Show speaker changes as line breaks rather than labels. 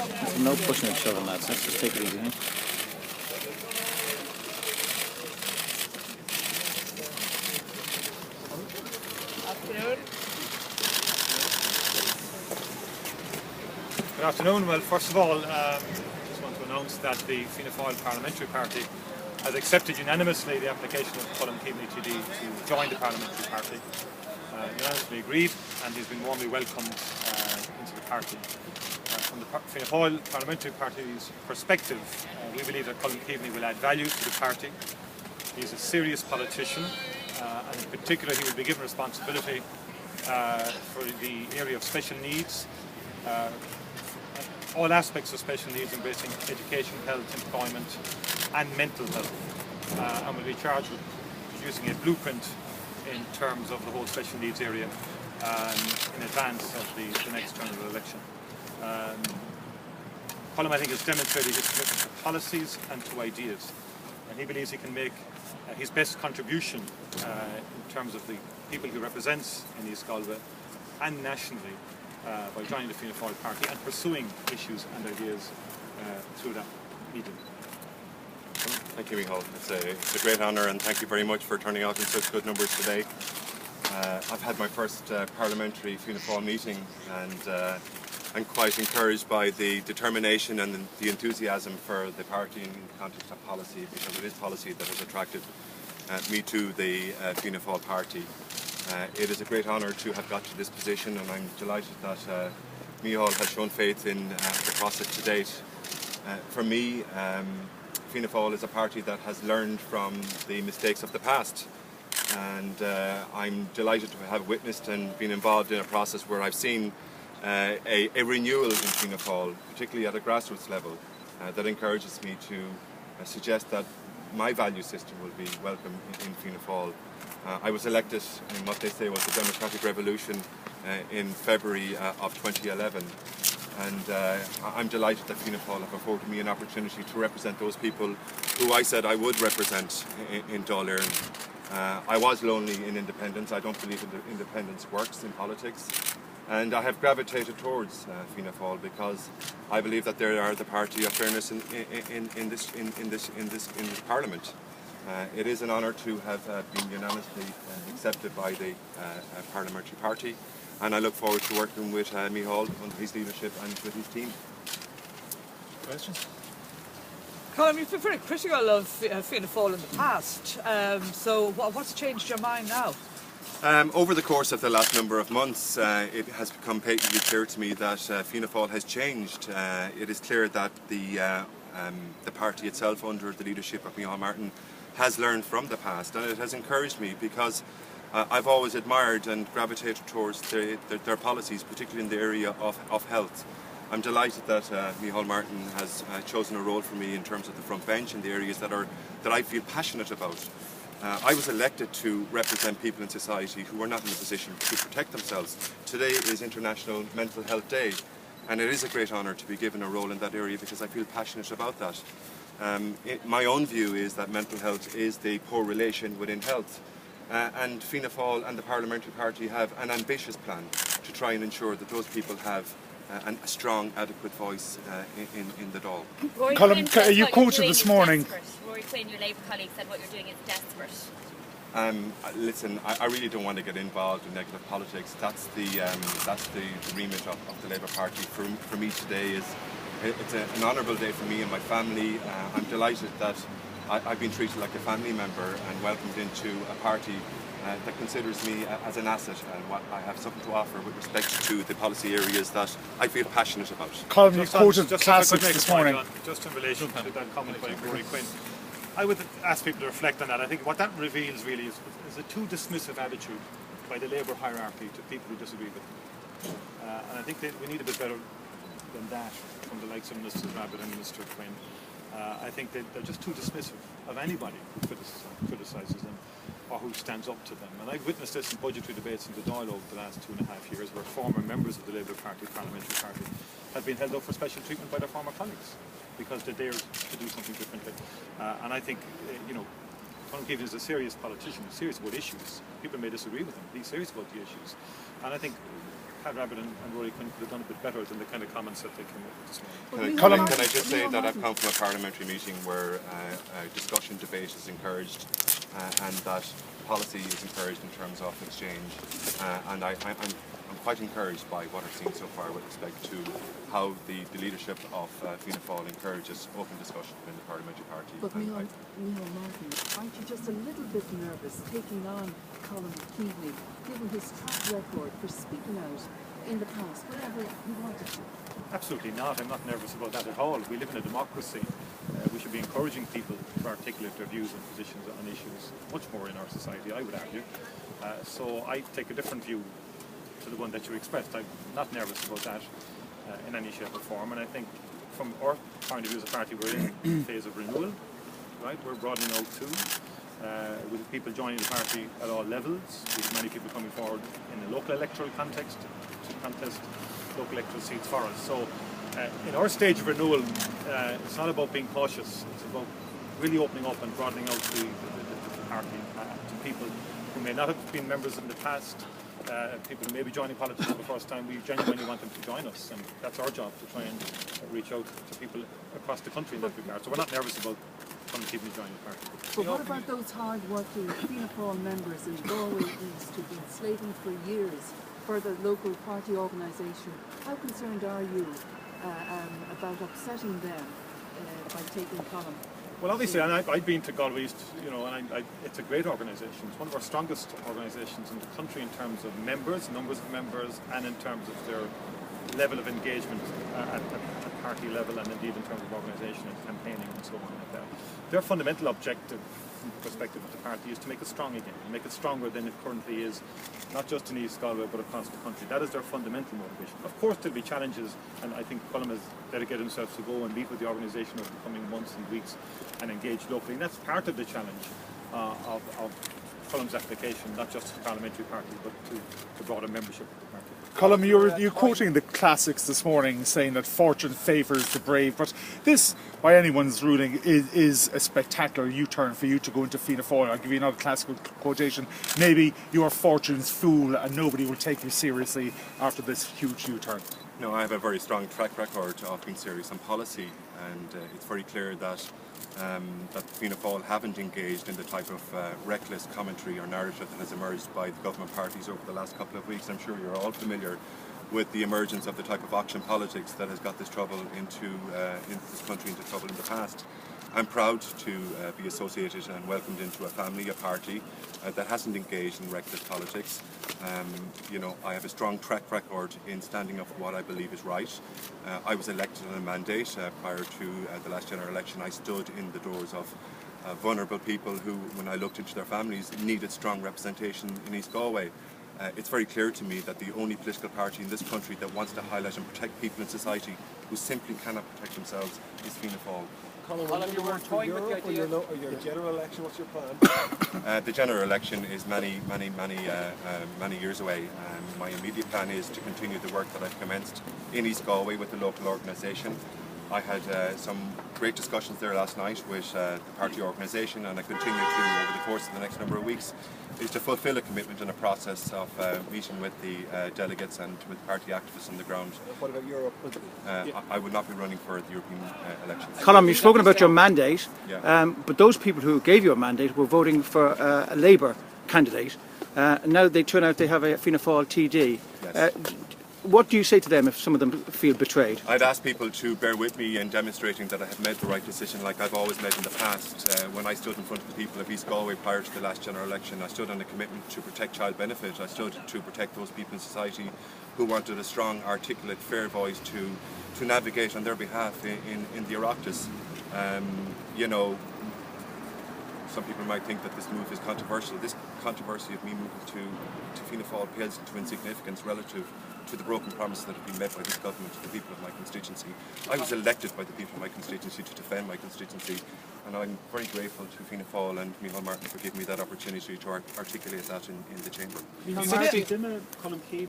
There's no pushing and shoving, lads. Let's just take it easy.
Good afternoon. Well, first of all, I just want to announce that the Fianna Fáil Parliamentary Party has accepted unanimously the application of Colm Keaveney TD to join the Parliamentary Party. Unanimously agreed, and he's been warmly welcomed into the party. From the Fianna Fáil Parliamentary Party's perspective, we believe that Colm Keaveney will add value to the party. He is a serious politician, and in particular he will be given responsibility for the area of special needs, all aspects of special needs, embracing education, health, employment and mental health, and will be charged with producing a blueprint in terms of the whole special needs area in advance of the next general election. Colm, I think, has demonstrated his commitment to policies and to ideas, and he believes he can make his best contribution in terms of the people he represents in East Galway and nationally by joining the Fianna Fáil Party and pursuing issues and ideas through that medium.
Thank you, Micheál. It's a great honour, and thank you very much for turning out in such good numbers today. I've had my first parliamentary Fianna Fáil meeting, and I'm quite encouraged by the determination and the enthusiasm for the party in the context of policy, because it is policy that has attracted me to the Fianna Fáil Party. It is a great honour to have got to this position, and I'm delighted that Micheál has shown faith in the process to date. For me, Fianna Fáil is a party that has learned from the mistakes of the past, and I'm delighted to have witnessed and been involved in a process where I've seen a renewal in Fianna Fáil, particularly at a grassroots level, that encourages me to suggest that my value system will be welcome in Fianna Fáil. I was elected in what they say was the democratic revolution in February of 2011, and I'm delighted that Fianna Fáil have afforded me an opportunity to represent those people who I said I would represent in Dáil Éireann. I was lonely in independence. I don't believe independence works in politics, and I have gravitated towards Fianna Fáil because I believe that they are the party of fairness in this Parliament. It is an honour to have been unanimously accepted by the Parliamentary Party, and I look forward to working with Micheál under his leadership and with his team.
Questions?
Colm, you've been very critical of Fianna Fáil in the past, so what's changed your mind now?
Over the course of the last number of months, it has become patently clear to me that Fianna Fáil has changed. It is clear that the party itself, under the leadership of Micheál Martin, has learned from the past, and it has encouraged me because I've always admired and gravitated towards their policies, particularly in the area of health. I'm delighted that Micheál Martin has chosen a role for me in terms of the front bench in the areas that I feel passionate about. I was elected to represent people in society who are not in a position to protect themselves. Today is International Mental Health Day, and it is a great honour to be given a role in that area because I feel passionate about that. My own view is that mental health is the poor relation within health, and Fianna Fáil and the Parliamentary Party have an ambitious plan to try and ensure that those people have a strong, adequate voice in the Dáil.
Colm, you quoted this morning. Rory Quinn, your Labour colleague, said what you're doing is desperate.
Listen, I really don't want to get involved in negative politics. That's the remit of the Labour Party. For me today it's an honourable day for me and my family. I'm delighted that I've been treated like a family member and welcomed into a party that considers me as an asset, and what I have something to offer with respect to the policy areas that I feel passionate about.
Colm, you quoted classics this morning.
Just in relation to that comment by Rory Quinn, I would ask people to reflect on that. I think what that reveals really is a too dismissive attitude by the Labour hierarchy to people who disagree with them. And I think that we need a bit better than that from the likes of Minister Rabbit and Minister Quinn. I think that they're just too dismissive of anybody who criticises them or who stands up to them. And I've witnessed this in budgetary debates in the Dáil over the last 2.5 years, where former members of the Labour Party, Parliamentary Party, have been held up for special treatment by their former colleagues because they dared to do something differently. And I think, Colm Keaveney is a serious politician, serious about issues. People may disagree with him, but he's serious about the issues. And I think Pat Rabbit and Rory Quinn could have done a bit better than the kind of comments that they came up with this morning.
Can I just say that I've come from a parliamentary meeting where discussion, debate is encouraged and that policy is encouraged in terms of exchange. And I'm quite encouraged by what I've seen so far with respect to how the leadership of Fianna Fáil encourages open discussion within the parliamentary party.
But Micheál Martin, aren't you just a little bit nervous taking on Colm Keaveney, given his track record for speaking out in the past, whenever he wanted to?
Absolutely not. I'm not nervous about that at all. We live in a democracy. We should be encouraging people to articulate their views and positions on issues much more in our society, I would argue. So I take a different view to the one that you expressed. I'm not nervous about that in any shape or form, and I think from our point of view as a party we're in a phase of renewal, right? We're broadening out too, with people joining the party at all levels, with many people coming forward in a local electoral context to contest local electoral seats for us. So in our stage of renewal, it's not about being cautious, it's about really opening up and broadening out the party to people who may not have been members in the past, people who may be joining politics for the first time. We genuinely want them to join us, and that's our job, to try and reach out to people across the country in that regard. So we're not nervous about Colm Keaveney joining the party.
But what about those hard-working Fianna Fáil members in Galway East who've been slaving for years for the local party organisation? How concerned are you about upsetting them by taking Colm?
Well, obviously, and I've been to Galway East, you know, and it's a great organisation. It's one of our strongest organisations in the country in terms of members, numbers of members, and in terms of their level of engagement at party level, and indeed in terms of organisation and campaigning and so on like that. Their fundamental objective from the perspective of the party is to make it strong again, and make it stronger than it currently is, not just in East Galway but across the country. That is their fundamental motivation. Of course there'll be challenges, and I think Colm has dedicated himself to go and meet with the organisation over the coming months and weeks and engage locally, and that's part of the challenge of Colm's application, not just to the parliamentary party but to the broader membership of the party.
Colm, you're quoting the classics this morning, saying that fortune favours the brave, but this, by anyone's ruling, is a spectacular U-turn for you to go into Fianna Fáil. I'll give you another classical quotation. Maybe your fortune's fool and nobody will take you seriously after this huge U-turn.
No, I have a very strong track record of being serious on policy, and it's very clear that that Fianna Fáil haven't engaged in the type of reckless commentary or narrative that has emerged by the government parties over the last couple of weeks. I'm sure you're all familiar with the emergence of the type of auction politics that has got this trouble into this country into trouble in the past. I'm proud to be associated and welcomed into a family, a party that hasn't engaged in reckless politics. You know, I have a strong track record in standing up for what I believe is right. I was elected on a mandate prior to the last general election. I stood in the doors of vulnerable people who, when I looked into their families, needed strong representation in East Galway. It's very clear to me that the only political party in this country that wants to highlight and protect people in society who simply cannot protect themselves is Fianna Fáil.
Colm, you were toying with the idea or your general election. What's your plan?
The general election is many years away. My immediate plan is to continue the work that I've commenced in East Galway with the local organisation. I had some great discussions there last night with the party organisation, and I continue to, over the course of the next number of weeks, is to fulfil a commitment and a process of meeting with the delegates and with party activists on the ground.
What about Europe?
I would not be running for the European elections.
Colm, you've spoken about your mandate,
Yeah.
but those people who gave you a mandate were voting for a Labour candidate. Now they turn out they have a Fianna Fáil TD.
Yes.
What do you say to them if some of them feel betrayed?
I'd ask people to bear with me in demonstrating that I have made the right decision, like I've always made in the past. When I stood in front of the people of East Galway prior to the last general election, I stood on a commitment to protect child benefit. I stood to protect those people in society who wanted a strong, articulate, fair voice to navigate on their behalf in the Oireachtas. You know, some people might think that this move is controversial. This controversy of me moving to Fianna Fáil pales into insignificance relative to the broken promises that have been made by this government to the people of my constituency. I was elected by the people of my constituency to defend my constituency, and I'm very grateful to Fianna Fáil and Micheál Martin for giving me that opportunity to articulate that in the chamber.
Colm Keaveney